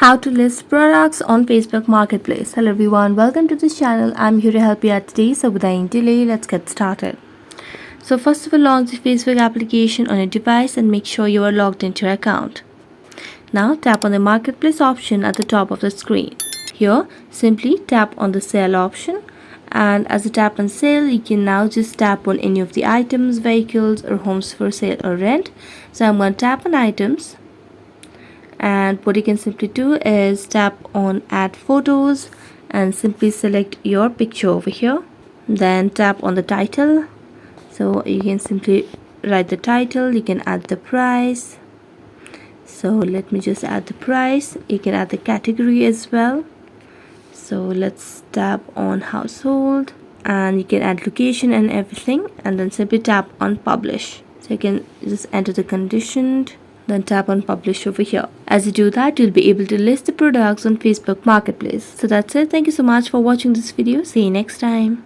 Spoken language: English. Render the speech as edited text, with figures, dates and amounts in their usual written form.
How to list products on Facebook Marketplace. Hello everyone, welcome to this channel. I'm here to help you out today. So without any delay, let's get started. So first of all, launch the Facebook application on your device and make sure you are logged into your account. Now tap on the Marketplace option at the top of the screen. Here, simply tap on the sale option, and as you tap on sale, you can now just tap on any of the items, vehicles or homes for sale or rent. So I'm going to tap on items. And what you can simply do is tap on add photos and simply select your picture over here. Then tap on the title. So you can simply write the title. You can add the price. So let me just add the price. You can add the category as well. So let's tap on household, and you can add location and everything, and then simply tap on publish. So you can just enter the conditioned, then tap on publish over here. As you do that, you'll be able to list the products on Facebook Marketplace. So that's it. Thank you so much for watching this video. See you next time.